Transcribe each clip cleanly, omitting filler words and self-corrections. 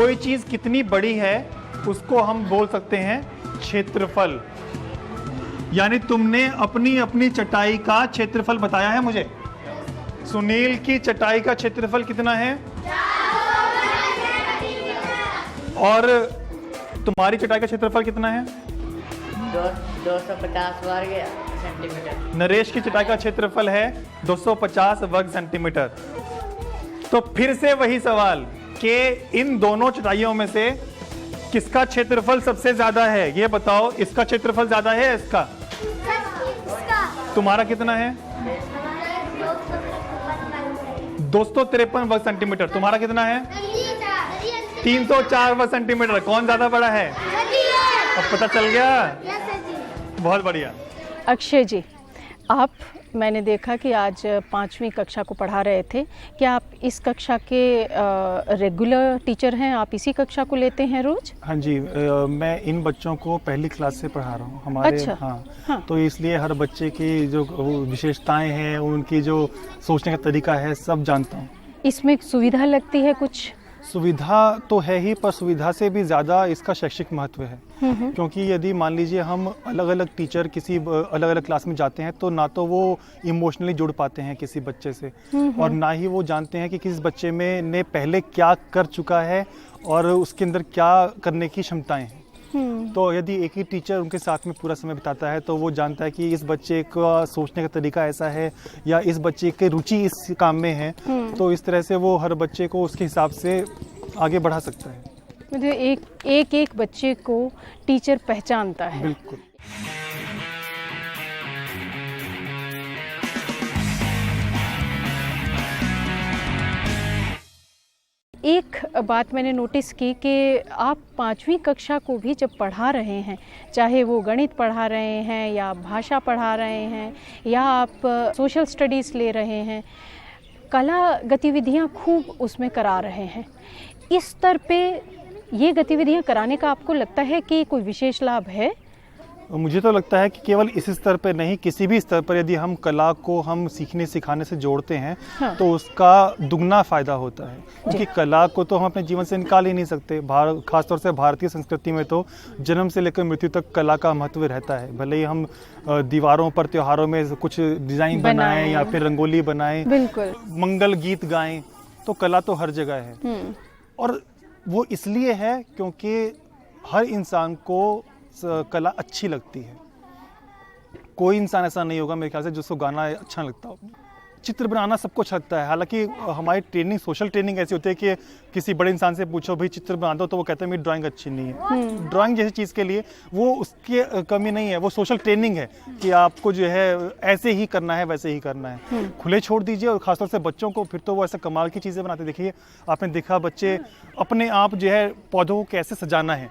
कोई चीज कितनी बड़ी है उसको हम बोल सकते हैं क्षेत्रफल। यानी तुमने अपनी अपनी चटाई का क्षेत्रफल बताया है मुझे। सुनील की चटाई का क्षेत्रफल कितना है? और तुम्हारी चटाई का क्षेत्रफल कितना है? 250 वर्ग सेंटीमीटर। नरेश की चटाई का क्षेत्रफल है 250 वर्ग सेंटीमीटर। तो फिर से वही सवाल कि इन दोनों चटाइयों में से किसका क्षेत्रफल सबसे ज्यादा है? ये बताओ, इसका क्षेत्रफल ज्यादा है इसका? तुम्हारा कितना है? 253 वर्ग सेंटीमीटर। तुम्हारा कितना है? 304 वर्ग सेंटीमीटर। कौन ज्यादा बड़ा है? अब पता चल गया? बहुत बढ़िया। अक्षय जी, आप मैंने देखा कि आज 5वीं कक्षा को पढ़ा रहे थे। क्या आप इस कक्षा के रेगुलर टीचर हैं? आप इसी कक्षा को लेते हैं रोज? हाँ जी, मैं इन बच्चों को पहली क्लास से पढ़ा रहा हूँ हमारे। अच्छा। हाँ। तो इसलिए हर बच्चे की जो विशेषताएं हैं, उनकी जो सोचने का तरीका है, सब जानता हूँ। इसमें सुविधा लगती है कुछ? सुविधा तो है ही, पर सुविधा से भी ज़्यादा इसका शैक्षिक महत्व है। क्योंकि यदि मान लीजिए हम अलग अलग टीचर किसी अलग अलग क्लास में जाते हैं तो ना तो वो इमोशनली जुड़ पाते हैं किसी बच्चे से, और ना ही वो जानते हैं कि किस बच्चे में ने पहले क्या कर चुका है और उसके अंदर क्या करने की क्षमताएं हैं। तो यदि एक ही टीचर उनके साथ में पूरा समय बिताता है तो वो जानता है कि इस बच्चे का सोचने का तरीका ऐसा है या इस बच्चे की रुचि इस काम में है, तो इस तरह से वो हर बच्चे को उसके हिसाब से आगे बढ़ा सकता है। मतलब एक बच्चे को टीचर पहचानता है। बिल्कुल। एक बात मैंने नोटिस की कि आप 5वीं कक्षा को भी जब पढ़ा रहे हैं, चाहे वो गणित पढ़ा रहे हैं या भाषा पढ़ा रहे हैं या आप सोशल स्टडीज़ ले रहे हैं, कला गतिविधियां खूब उसमें करा रहे हैं। इस स्तर पे ये गतिविधियां कराने का आपको लगता है कि कोई विशेष लाभ है? मुझे तो लगता है कि केवल इस स्तर पर नहीं, किसी भी स्तर पर यदि हम कला को हम सीखने सिखाने से जोड़ते हैं तो उसका दुगना फायदा होता है। क्योंकि कला को तो हम अपने जीवन से निकाल ही नहीं सकते। खासतौर से भारतीय संस्कृति में तो जन्म से लेकर मृत्यु तक कला का महत्व रहता है। भले ही हम दीवारों पर त्योहारों में कुछ डिजाइन बनाएं या फिर रंगोली बनाएं, बिल्कुल, मंगल गीत गाएं, तो कला तो हर जगह है। और वो इसलिए है क्योंकि हर इंसान को कला अच्छी लगती है। कोई इंसान ऐसा नहीं होगा मेरे ख्याल से जिसको गाना अच्छा लगता हो। चित्र बनाना सबको अच्छा लगता है। हालांकि हमारी ट्रेनिंग, सोशल ट्रेनिंग ऐसी होती है कि किसी बड़े इंसान से पूछो भाई चित्र बना दो, तो वो कहते हैं मेरी ड्राइंग अच्छी नहीं है। ड्राइंग जैसी चीज़ के लिए वो उसकी कमी नहीं है, वो सोशल ट्रेनिंग है कि आपको जो है ऐसे ही करना है, वैसे ही करना है। खुले छोड़ दीजिए, और खासतौर से बच्चों को, फिर तो वो ऐसा कमाल की चीज़ें बनाते। देखिए, आपने देखा बच्चे अपने आप जो है पौधों को कैसे सजाना है।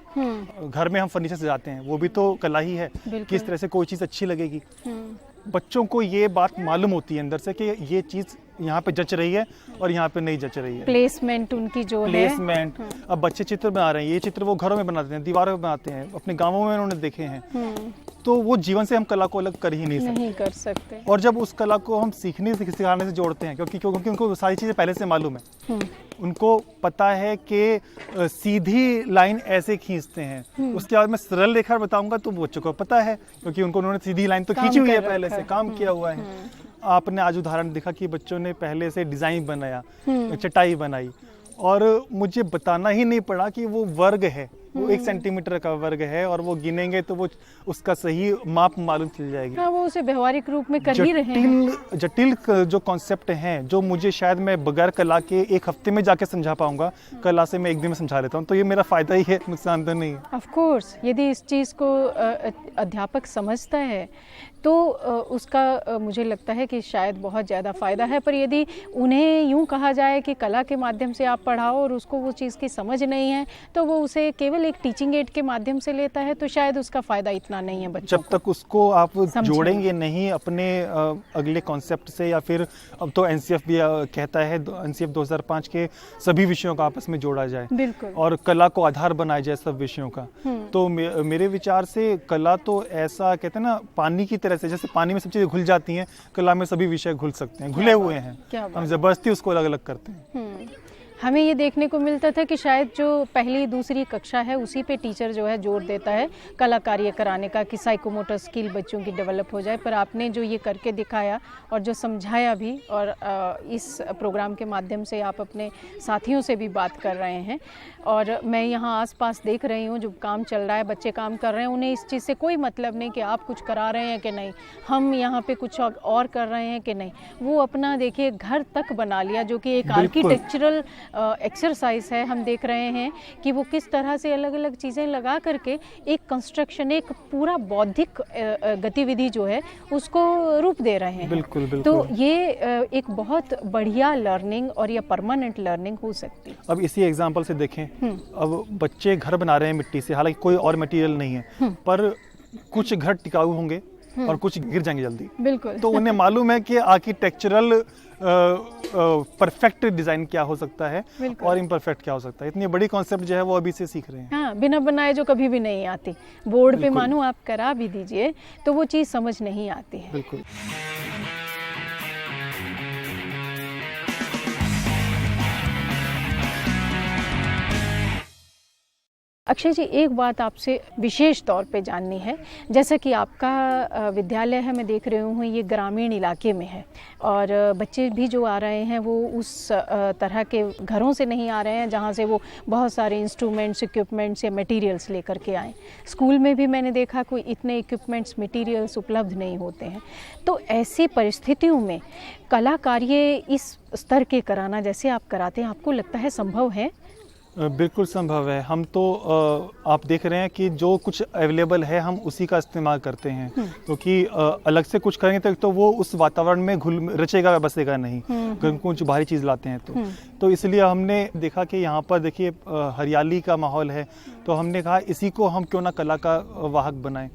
घर में हम फर्नीचर सजाते हैं, वो भी तो कला ही है। किस तरह से कोई चीज़ अच्छी लगेगी। बच्चों को ये बात मालूम होती है अंदर से कि ये चीज़ यहाँ पे जच रही है और यहाँ पे नहीं जच रही है। प्लेसमेंट उनकी जो प्लेसमेंट। अब बच्चे चित्र बना रहे हैं, ये चित्र वो घरों में बनाते हैं, दीवारों में बनाते हैं, अपने गांवों में उन्होंने देखे हैं। तो वो जीवन से हम कला को अलग कर ही नहीं सकते। और जब उस कला को हम सीखने सिखाने से जोड़ते हैं, क्योंकि उनको सारी चीज़ें पहले से मालूम है। उनको पता है कि सीधी लाइन ऐसे खींचते हैं, उसके बाद मैं सरल रेखा बताऊंगा तो बच्चों को पता है, क्योंकि उन्होंने सीधी लाइन तो खींची हुई है, पहले से काम किया हुआ है। आपने आज उदाहरण देखा कि बच्चों ने पहले से डिजाइन बनाया, चटाई बनाई, और मुझे बताना ही नहीं पड़ा कि वो वर्ग है, वो 1 सेंटीमीटर का वर्ग है, और वो गिनेंगे तो वो उसका सही माप मालूम चल जाएगी। हाँ, वो उसे व्यवहारिक रूप में कर ही रहे हैं। जटिल जो कॉन्सेप्ट हैं, जो मुझे शायद मैं बगैर कला के 1 हफ्ते में जाके समझा पाऊंगा, कला से मैं 1 दिन में समझा लेता हूँ। तो ये मेरा फायदा ही है, नुकसान तो नहीं है। ऑफ कोर्स, यदि इस चीज़ को अध्यापक समझता है तो उसका मुझे लगता है कि शायद बहुत ज़्यादा फ़ायदा है। पर यदि उन्हें यूँ कहा जाए कि कला के माध्यम से आप पढ़ाओ और उसको वो चीज़ की समझ नहीं है, तो वो उसे केवल एक टीचिंग एड के माध्यम से लेता है, तो शायद उसका फ़ायदा इतना नहीं है बच्चों जब तक उसको आप जोड़ेंगे नहीं अपने अगले कॉन्सेप्ट से, या फिर अब तो एनसीएफ भी कहता है, एनसीएफ 2005 के सभी विषयों का आपस में जोड़ा जाए। बिल्कुल। और कला को आधार बनाया जाए सब विषयों का। तो मेरे विचार से कला तो ऐसा कहते हैं ना, पानी की तरह से, जैसे पानी में सब चीजें घुल जाती हैं, कला में सभी विषय घुल सकते हैं, घुले हुए हैं। हम जबरदस्ती उसको अलग अलग करते हैं। हमें ये देखने को मिलता था कि शायद जो पहली दूसरी कक्षा है उसी पे टीचर जो है जोर देता है कला कार्य कराने का, कि साइकोमोटर स्किल बच्चों की डेवलप हो जाए, पर आपने जो ये करके दिखाया और जो समझाया भी, और इस प्रोग्राम के माध्यम से आप अपने साथियों से भी बात कर रहे हैं। और मैं यहाँ आसपास देख रही हूँ जो काम चल रहा है, बच्चे काम कर रहे हैं, उन्हें इस चीज़ से कोई मतलब नहीं कि आप कुछ करा रहे हैं कि नहीं, हम यहाँ पे कुछ और कर रहे हैं कि नहीं। वो अपना देखिए घर तक बना लिया, जो कि एक आर्किटेक्चरल एक्सरसाइज है। हम देख रहे हैं कि वो किस तरह से अलग अलग चीज़ें लगा करके एक कंस्ट्रक्शन, एक पूरा बौद्धिक गतिविधि जो है उसको रूप दे रहे हैं। बिल्कुल बिल्कुल। तो ये एक बहुत बढ़िया लर्निंग और ये परमानेंट लर्निंग हो सकती है। अब इसी एग्जांपल से देखें, अब बच्चे घर बना रहे हैं मिट्टी से, हालांकि कोई और मटेरियल नहीं है, पर कुछ घर टिकाऊ होंगे और कुछ गिर जाएंगे जल्दी। बिल्कुल। तो उन्हें मालूम है कि आर्किटेक्चरल परफेक्ट डिजाइन क्या हो सकता है और इम्परफेक्ट क्या हो सकता है। इतनी बड़ी कॉन्सेप्ट जो है वो अभी से सीख रहे हैं। हाँ, बिना बनाए जो कभी भी नहीं आती, बोर्ड पे मानो आप करा भी दीजिए तो वो चीज़ समझ नहीं आती है। बिल्कुल। अक्षय जी, एक बात आपसे विशेष तौर पे जाननी है। जैसा कि आपका विद्यालय है, मैं देख रही हूँ ये ग्रामीण इलाके में है, और बच्चे भी जो आ रहे हैं वो उस तरह के घरों से नहीं आ रहे हैं जहाँ से वो बहुत सारे इंस्ट्रूमेंट्स, इक्विपमेंट्स या मटेरियल्स लेकर के आएँ। स्कूल में भी मैंने देखा कोई इतने इक्विपमेंट्स, मटेरियल्स उपलब्ध नहीं होते हैं। तो ऐसी परिस्थितियों में कला कार्य इस स्तर के कराना जैसे आप कराते हैं, आपको लगता है संभव है? बिल्कुल संभव है। हम तो आप देख रहे हैं कि जो कुछ अवेलेबल है हम उसी का इस्तेमाल करते हैं, क्योंकि अलग से कुछ करेंगे तो वो उस वातावरण में घुल रचेगा, बसेगा नहीं। कुछ बाहरी चीज़ लाते हैं तो इसलिए हमने देखा कि यहाँ पर देखिए हरियाली का माहौल है, तो हमने कहा इसी को हम क्यों ना कला का वाहक बनाएं।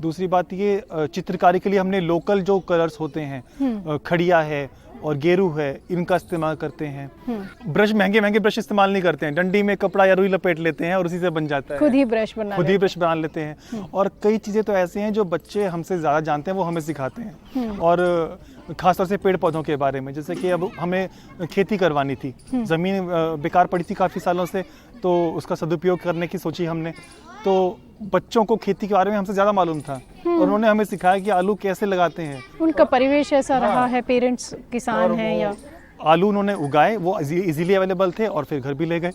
दूसरी बात ये, चित्रकारी के लिए हमने लोकल जो कलर्स होते हैं, खड़िया है और गेरू है, इनका इस्तेमाल करते हैं। ब्रश, महंगे महंगे ब्रश इस्तेमाल नहीं करते हैं, डंडी में कपड़ा या रुई लपेट लेते हैं और उसी से बन जाता है। खुद ही ब्रश बना लेते हैं। और कई चीज़ें तो ऐसी हैं जो बच्चे हमसे ज़्यादा जानते हैं, वो हमें सिखाते हैं। और खासतौर से पेड़ पौधों के बारे में, जैसे कि अब हमें खेती करवानी थी, ज़मीन बेकार पड़ी थी काफ़ी सालों से, तो उसका सदुपयोग करने की सोची हमने। तो बच्चों को खेती के बारे में हमसे ज़्यादा मालूम था और उन्होंने हमें सिखाया कि आलू कैसे लगाते हैं। उनका परिवेश ऐसा रहा है, पेरेंट्स किसान हैं, या आलू उन्होंने उगाए, वो इजीली अवेलेबल थे और फिर घर भी ले गए।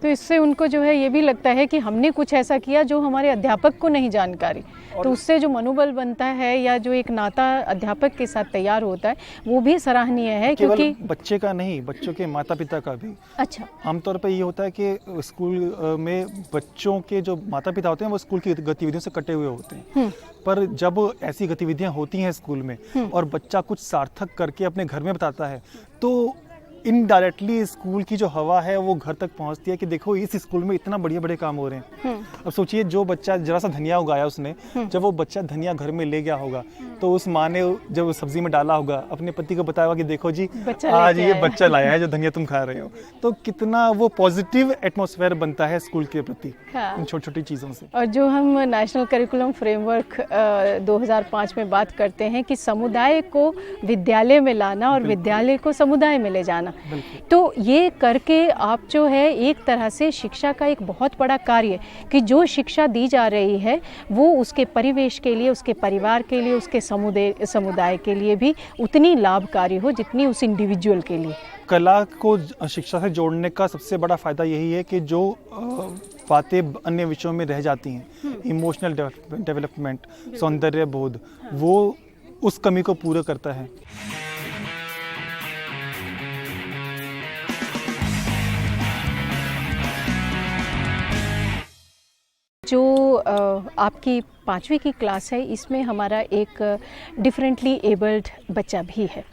तो इससे उनको जो है ये भी लगता है कि हमने कुछ ऐसा किया जो हमारे अध्यापक को नहीं जानकारी, तो उससे जो मनोबल बनता है या जो एक नाता अध्यापक के साथ तैयार होता है वो भी सराहनीय है। क्योंकि बच्चे का नहीं, बच्चों के माता पिता का भी। अच्छा। आमतौर पर ये होता है कि स्कूल में बच्चों के जो माता पिता होते हैं वो स्कूल की गतिविधियों से कटे हुए होते हैं, पर जब ऐसी गतिविधियां होती हैं स्कूल में और बच्चा कुछ सार्थक करके अपने घर में बताता है, तो इनडायरेक्टली स्कूल की जो हवा है वो घर तक पहुंचती है कि देखो इस स्कूल में इतना बड़े बड़े काम हो रहे हैं। अब सोचिए, जो बच्चा जरा सा धनिया उगाया उसने, जब वो बच्चा धनिया घर में ले गया होगा तो उस माँ ने जब सब्जी में डाला होगा अपने पति को बताया होगा कि देखो जी आज ये बच्चा लाया है जो धनिया तुम खा रहे हो, तो कितना वो पॉजिटिव एटमॉस्फेयर बनता है स्कूल के प्रति इन छोटी छोटी चीज़ों से। और जो हम नेशनल करिकुलम फ्रेमवर्क 2005 में बात करते हैं कि समुदाय को विद्यालय में लाना और विद्यालय को समुदाय में ले जाना, तो ये करके आप जो है एक तरह से शिक्षा का एक बहुत बड़ा कार्य कि जो शिक्षा दी जा रही है वो उसके परिवेश के लिए, उसके परिवार के लिए, उसके समुदाय के लिए भी उतनी लाभकारी हो जितनी उस इंडिविजुअल के लिए। कला को शिक्षा से जोड़ने का सबसे बड़ा फायदा यही है कि जो बातें अन्य विषयों में रह जाती हैं, इमोशनल डेवलपमेंट, सौंदर्य बोध, वो उस कमी को पूरा करता है। जो आपकी 5वीं की क्लास है, इसमें हमारा एक डिफरेंटली एबल्ड बच्चा भी है।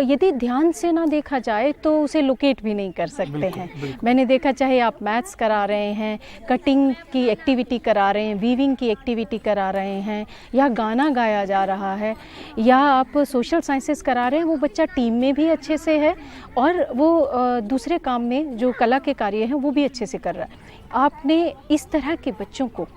यदि ध्यान से ना देखा जाए तो उसे लोकेट भी नहीं कर सकते हैं। मैंने देखा, चाहे आप मैथ्स करा रहे हैं, कटिंग की एक्टिविटी करा रहे हैं, वीविंग की एक्टिविटी करा रहे हैं, या गाना गाया जा रहा है, या आप सोशल साइंसेस करा रहे हैं, वो बच्चा टीम में भी अच्छे से है और वो दूसरे काम में जो कला के कार्य हैं वो भी अच्छे से कर रहा है। आपने इस तरह के बच्चों को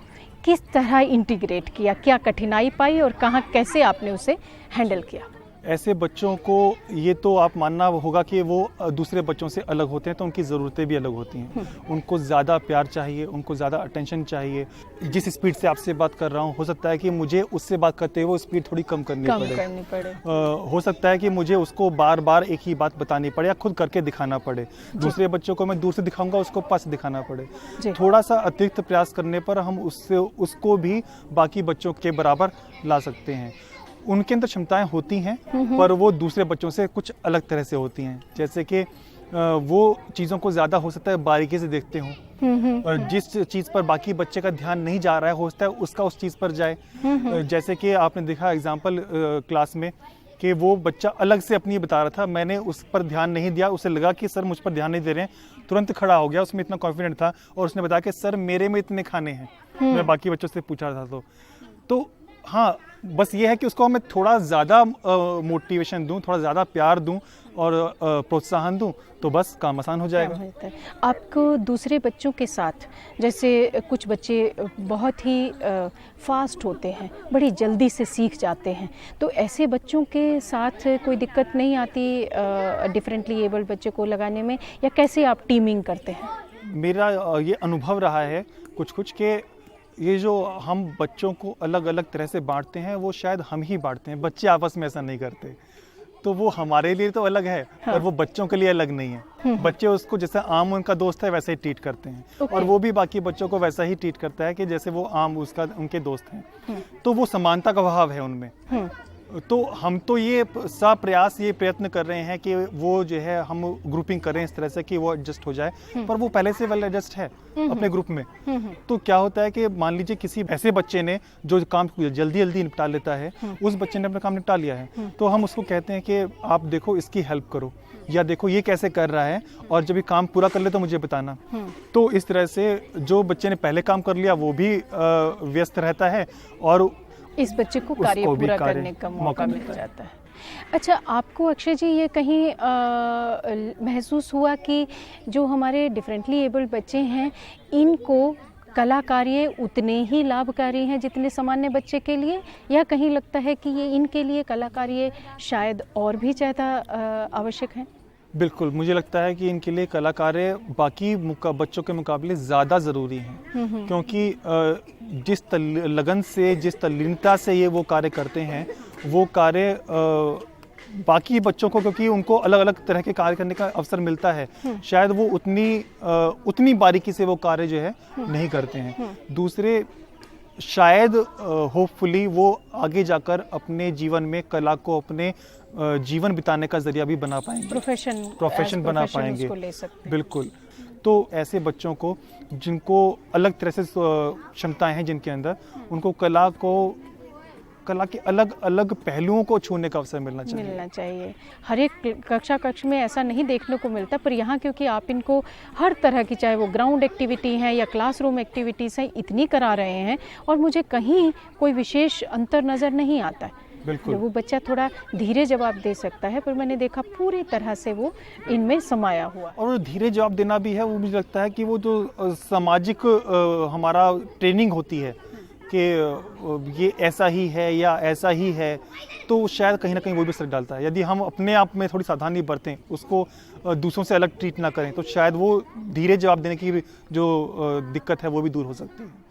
किस तरह इंटीग्रेट किया, क्या कठिनाई पाई और कहाँ कैसे आपने उसे हैंडल किया? ऐसे बच्चों को ये तो आप मानना होगा कि वो दूसरे बच्चों से अलग होते हैं, तो उनकी ज़रूरतें भी अलग होती हैं। उनको ज़्यादा प्यार चाहिए, उनको ज़्यादा अटेंशन चाहिए। जिस स्पीड से आपसे बात कर रहा हूँ, हो सकता है कि मुझे उससे बात करते हुए वो स्पीड थोड़ी कम करनी पड़े। हो सकता है कि मुझे उसको बार बार एक ही बात बतानी पड़े या खुद करके दिखाना पड़े। दूसरे बच्चों को मैं दूर से दिखाऊंगा, उसको पास से दिखाना पड़े। थोड़ा सा अतिरिक्त प्रयास करने पर हम उसको भी बाकी बच्चों के बराबर ला सकते हैं। उनके अंदर क्षमताएं होती हैं, पर वो दूसरे बच्चों से कुछ अलग तरह से होती हैं। जैसे कि वो चीज़ों को ज़्यादा हो सकता है बारीकी से देखते हों, और जिस चीज़ पर बाकी बच्चे का ध्यान नहीं जा रहा है, हो सकता है उसका उस चीज़ पर जाए। जैसे कि आपने देखा एग्जाम्पल क्लास में कि वो बच्चा अलग से अपनी बता रहा था, मैंने उस पर ध्यान नहीं दिया, उसे लगा कि सर मुझ पर ध्यान नहीं दे रहे हैं, तुरंत खड़ा हो गया, उसमें इतना कॉन्फिडेंट था और उसने बताया कि सर मेरे में इतने खाने हैं। मैं बाकी बच्चों से पूछा था तो हाँ, बस ये है कि उसको मैं थोड़ा ज़्यादा मोटिवेशन दूं, थोड़ा ज़्यादा प्यार दूं और प्रोत्साहन दूं, तो बस काम आसान हो जाएगा। आपको दूसरे बच्चों के साथ, जैसे कुछ बच्चे बहुत ही फास्ट होते हैं, बड़ी जल्दी से सीख जाते हैं, तो ऐसे बच्चों के साथ कोई दिक्कत नहीं आती डिफरेंटली एबल्ड बच्चे को लगाने में, या कैसे आप टीमिंग करते हैं? मेरा ये अनुभव रहा है कुछ के ये जो हम बच्चों को अलग अलग तरह से बांटते हैं, वो शायद हम ही बांटते हैं, बच्चे आपस में ऐसा नहीं करते। तो वो हमारे लिए तो अलग है, पर वो बच्चों के लिए अलग नहीं है। बच्चे उसको जैसे आम उनका दोस्त है वैसे ही ट्रीट करते हैं, और वो भी बाकी बच्चों को वैसा ही ट्रीट करता है कि जैसे वो आम उनके दोस्त हैं। तो वो समानता का भाव है उनमें। तो हम तो ये प्रयत्न कर रहे हैं कि वो जो है हम ग्रुपिंग करें इस तरह से कि वो एडजस्ट हो जाए, पर वो पहले से वेल एडजस्ट है अपने ग्रुप में। तो क्या होता है कि मान लीजिए किसी ऐसे बच्चे ने जो काम जल्दी जल्दी निपटा लेता है, उस बच्चे ने अपना काम निपटा लिया है, तो हम उसको कहते हैं कि आप देखो इसकी हेल्प करो, या देखो ये कैसे कर रहा है, और जब ये काम पूरा कर ले तो मुझे बताना। तो इस तरह से जो बच्चे ने पहले काम कर लिया वो भी व्यस्त रहता है, और इस बच्चे को कार्य पूरा करने का मौका मिल जाता है। अच्छा, आपको अक्षय जी ये कहीं महसूस हुआ कि जो हमारे डिफरेंटली एबल्ड बच्चे हैं, इनको कला कार्य उतने ही लाभकारी हैं जितने सामान्य बच्चे के लिए, या कहीं लगता है कि ये इनके लिए कला कार्य शायद और भी ज़्यादा आवश्यक हैं? बिल्कुल, मुझे लगता है कि इनके लिए कला कार्य बाकी बच्चों के मुकाबले ज़्यादा ज़रूरी हैं, क्योंकि जिस लगन से, जिस तल्लीनता से ये वो कार्य करते हैं, वो कार्य बाकी बच्चों को, क्योंकि उनको अलग अलग तरह के कार्य करने का अवसर मिलता है, शायद वो उतनी बारीकी से वो कार्य जो है नहीं करते हैं। दूसरे शायद होपफुली वो आगे जाकर अपने जीवन में कला को अपने जीवन बिताने का जरिया भी बना पाएंगे, प्रोफेशन बना पाएंगे। बिल्कुल। तो ऐसे बच्चों को जिनको अलग तरह से क्षमताएं हैं जिनके अंदर, उनको कला के अलग अलग पहलुओं को छूने का अवसर मिलना चाहिए। हर एक कक्ष में ऐसा नहीं देखने को मिलता, पर यहाँ क्योंकि आप इनको हर तरह की, चाहे वो ग्राउंड एक्टिविटी है या क्लासरूम एक्टिविटीज़ हैं, इतनी करा रहे हैं, और मुझे कहीं कोई विशेष अंतर नज़र नहीं आता है। बिल्कुल। वो बच्चा थोड़ा धीरे जवाब दे सकता है, पर मैंने देखा पूरी तरह से वो इनमें समाया हुआ। और धीरे जवाब देना भी है, वो मुझे लगता है कि वो जो सामाजिक हमारा ट्रेनिंग होती है कि ये ऐसा ही है या ऐसा ही है, तो शायद कहीं ना कहीं वो भी असर डालता है। यदि हम अपने आप में थोड़ी सावधानी बरतें, उसको दूसरों से अलग ट्रीट ना करें, तो शायद वो धीरे जवाब देने की जो दिक्कत है वो भी दूर हो सकती है।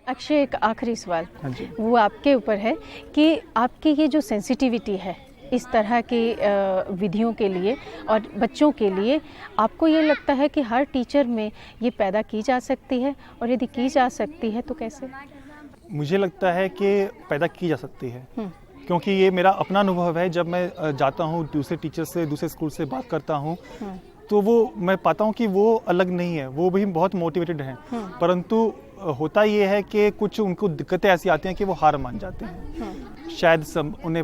अक्षय, एक आखिरी सवाल, हाँ जी। वो आपके ऊपर है कि आपकी ये जो सेंसिटिविटी है इस तरह की विधियों के लिए और बच्चों के लिए, आपको ये लगता है कि हर टीचर में ये पैदा की जा सकती है, और यदि की जा सकती है तो कैसे? मुझे लगता है कि पैदा की जा सकती है, क्योंकि ये मेरा अपना अनुभव है। जब मैं जाता हूँ दूसरे टीचर से, दूसरे स्कूल से बात करता हूँ, तो वो मैं पाता हूँ कि वो अलग नहीं है, वो भी बहुत मोटिवेटेड हैं, परंतु होता ये है कि कुछ उनको दिक्कतें ऐसी आती हैं कि वो हार मान जाते हैं। शायद उन्हें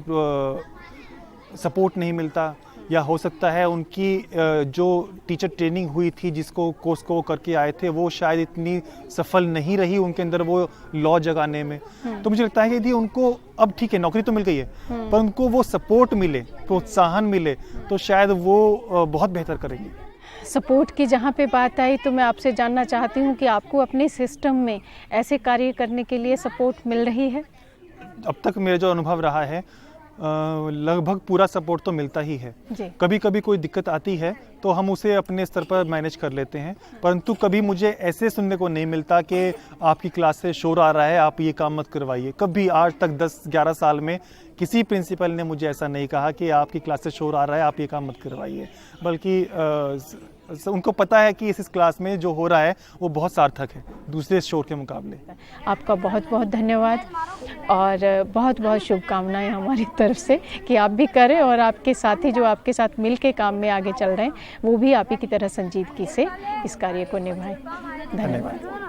सपोर्ट नहीं मिलता, या हो सकता है उनकी जो टीचर ट्रेनिंग हुई थी, जिसको कोर्स को करके आए थे, वो शायद इतनी सफल नहीं रही उनके अंदर वो लॉ जगाने में। तो मुझे लगता है कि यदि उनको, अब ठीक है नौकरी तो मिल गई है, पर उनको वो सपोर्ट मिले, प्रोत्साहन मिले, तो शायद वो बहुत बेहतर करेंगे। सपोर्ट की जहाँ पे बात आई तो मैं आपसे जानना चाहती हूँ कि आपको अपने सिस्टम में ऐसे कार्य करने के लिए सपोर्ट मिल रही है? अब तक मेरा जो अनुभव रहा है लगभग पूरा सपोर्ट तो मिलता ही है। कभी कभी कोई दिक्कत आती है तो हम उसे अपने स्तर पर मैनेज कर लेते हैं, परंतु कभी मुझे ऐसे सुनने को नहीं मिलता कि आपकी क्लास से शोर आ रहा है, आप ये काम मत करवाइए। कभी आज तक 10-11 साल में किसी प्रिंसिपल ने मुझे ऐसा नहीं कहा कि आपकी क्लास से शोर आ रहा है, आप ये काम मत करवाइए, बल्कि उनको पता है कि इस क्लास में जो हो रहा है वो बहुत सार्थक है दूसरे शोर के मुकाबले। आपका बहुत बहुत धन्यवाद और बहुत बहुत शुभकामनाएं हमारी तरफ से कि आप भी करें और आपके साथी जो आपके साथ मिल के काम में आगे चल रहे हैं वो भी आप ही की तरह संजीदगी से इस कार्य को निभाएं। धन्यवाद।